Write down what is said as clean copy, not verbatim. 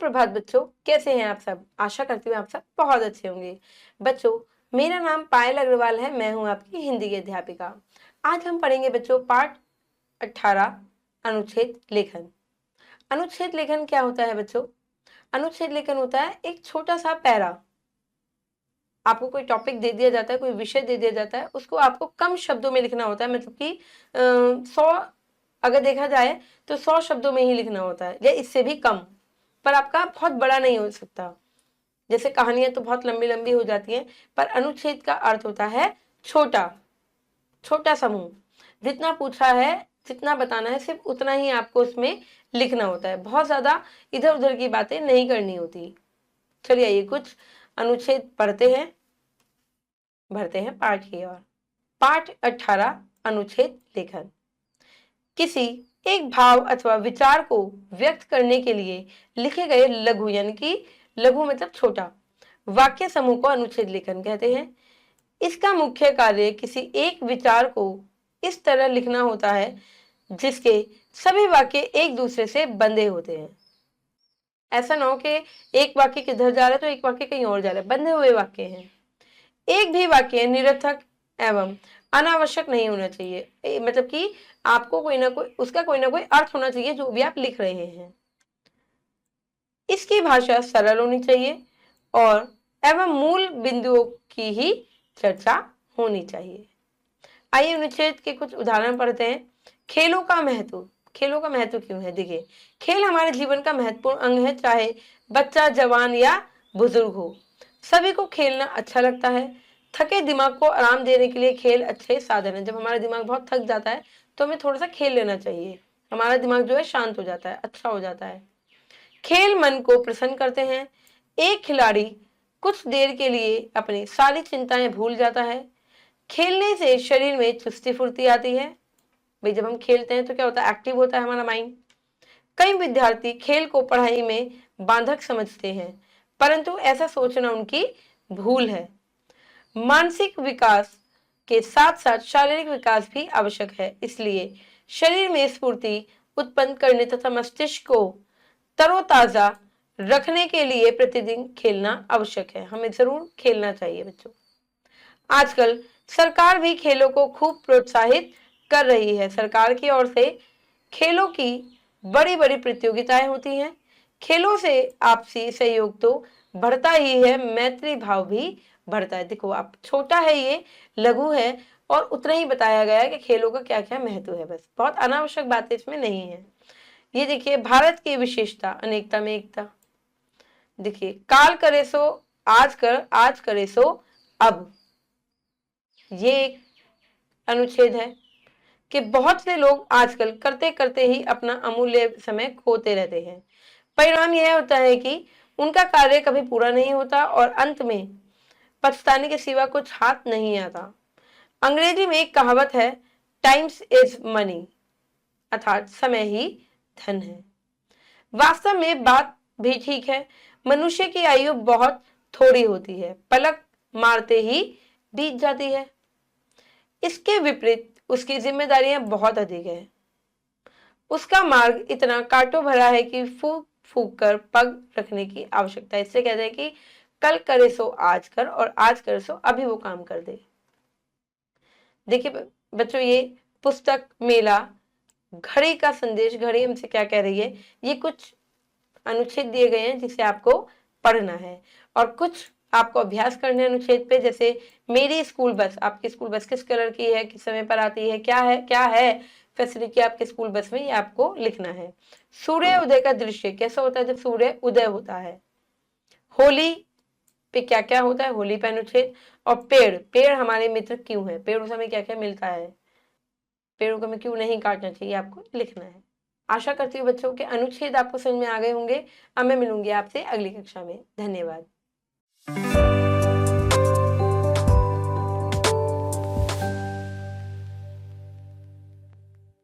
सुप्रभात बच्चों, कैसे हैं आप सब। आशा करती हूँ आप सब बहुत अच्छे होंगे। बच्चों, मेरा नाम पायल अग्रवाल है। मैं हूँ आपकी हिंदी की अध्यापिका। आज हम पढ़ेंगे बच्चों पाठ 18 अनुच्छेद लेखन। अनुच्छेद लेखन क्या होता है बच्चों? अनुच्छेद लेखन होता है एक छोटा सा पैरा। आपको कोई टॉपिक दे दिया जाता है, कोई विषय दे दिया जाता है, उसको आपको कम शब्दों में लिखना होता है। मतलब कि 100 अगर देखा जाए तो 100 शब्दों में ही लिखना होता है या इससे भी कम, पर आपका बहुत बड़ा नहीं हो सकता। जैसे कहानियां तो बहुत लंबी लंबी हो जाती हैं, पर अनुच्छेद का अर्थ होता है छोटा, छोटा समूह। जितना पूछा है, जितना बताना है, सिर्फ उतना ही आपको उसमें लिखना होता है। बहुत ज्यादा इधर उधर की बातें नहीं करनी होती। चलिए आइए कुछ अनुच्छेद पढ़ते हैं, बढ़ते हैं पाठ की ओर। पाठ 18 अनुच्छेद लेखन। किसी एक भाव अथवा विचार को व्यक्त करने के लिए लिखे गए लघु, यानी कि लघु मतलब छोटा, वाक्य समूह को अनुच्छेद लेखन कहते हैं। इसका मुख्य कार्य किसी एक विचार को इस तरह लिखना होता है जिसके सभी वाक्य एक दूसरे से बंधे होते हैं। ऐसा ना हो कि एक वाक्य किधर जा रहा है तो एक वाक्य कहीं और जा रहा है, बंधे हुए वाक्य हैं। एक भी वाक्य निरर्थक एवं अनावश्यक नहीं होना चाहिए। मतलब कि आपको कोई ना कोई उसका कोई ना कोई अर्थ होना चाहिए जो भी आप लिख रहे हैं। इसकी भाषा सरल होनी चाहिए और एवं मूल बिंदुओं की ही चर्चा होनी चाहिए। आइए अनुच्छेद के कुछ उदाहरण पढ़ते हैं। खेलों का महत्व। खेलों का महत्व क्यों है? देखिए, खेल हमारे जीवन का महत्वपूर्ण अंग है। चाहे बच्चा, जवान या बुजुर्ग हो, सभी को खेलना अच्छा लगता है। थके दिमाग को आराम देने के लिए खेल अच्छे साधन है। जब हमारा दिमाग बहुत थक जाता है तो हमें थोड़ा सा खेल लेना चाहिए। हमारा दिमाग जो है शांत हो जाता है, अच्छा हो जाता है। खेल मन को प्रसन्न करते हैं। एक खिलाड़ी कुछ देर के लिए अपनी सारी चिंताएं भूल जाता है। खेलने से शरीर में चुस्ती फुर्ती आती है। भाई जब हम खेलते हैं तो क्या होता है? एक्टिव होता है हमारा माइंड। कई विद्यार्थी खेल को पढ़ाई में बाधक समझते हैं, परंतु ऐसा सोचना उनकी भूल है। मानसिक विकास के साथ साथ शारीरिक विकास भी आवश्यक है। इसलिए शरीर में स्फूर्ति उत्पन्न करने तथा मस्तिष्क को तरोताजा रखने के लिए प्रतिदिन खेलना आवश्यक है। हमें जरूर खेलना चाहिए बच्चों। आजकल सरकार भी खेलों को खूब प्रोत्साहित कर रही है। सरकार की ओर से खेलों की बड़ी बड़ी प्रतियोगिताएं होती हैं। खेलों से आपसी सहयोग तो बढ़ता ही है, मैत्री भाव भी बढ़ता है। देखो, आप छोटा है, ये लघु है और उतना ही बताया गया है कि खेलों का क्या क्या महत्व है। बस बहुत अनावश्यक बातें इसमें नहीं है। ये देखिए, भारत की विशेषता अनेकता में एकता। देखिए, काल करे सो आज कर, आज करे सो अब। ये एक अनुच्छेद है कि बहुत से लोग आजकल करते करते ही अपना अमूल्य समय खोते रहते हैं। परिणाम यह होता है कि उनका कार्य कभी पूरा नहीं होता और अंत में पछताने के सिवा कुछ हाथ नहीं आता। अंग्रेजी में एक कहावत है, टाइम्स इज मनी, अर्थात समय ही धन है। वास्तव में बात भी ठीक है। मनुष्य की आयु बहुत थोड़ी होती है, पलक मारते ही बीत जाती है। इसके विपरीत उसकी जिम्मेदारियां बहुत अधिक है। उसका मार्ग इतना कांटों भरा है कि फूक फूक कर पग रखने की आवश्यकता है। इससे कहते हैं कि कल करे सो आज कर और आज करे सो अभी वो काम कर दे। देखिए बच्चों, ये पुस्तक मेला घड़ी का संदेश, घड़ी हमसे क्या कह रही है, ये कुछ अनुच्छेद दिए गए हैं जिसे आपको पढ़ना है और कुछ आपको अभ्यास करने अनुच्छेद पे। जैसे मेरी स्कूल बस, आपकी स्कूल बस किस कलर की है, किस समय पर आती है, क्या है फैसिलिटी आपके स्कूल बस में, ये आपको लिखना है। सूर्य उदय का दृश्य कैसा होता है जब सूर्य उदय होता है। होली पे क्या क्या होता है, होली पे अनुच्छेद। और पेड़, पेड़ हमारे मित्र क्यों है, पेड़ों से हमें क्या क्या मिलता है, पेड़ों को हमें क्यों नहीं काटना चाहिए, आपको लिखना है। आशा करती हूँ बच्चों के अनुच्छेद आपको समझ में आ गए होंगे। अब मैं मिलूंगी आपसे अगली कक्षा में। धन्यवाद।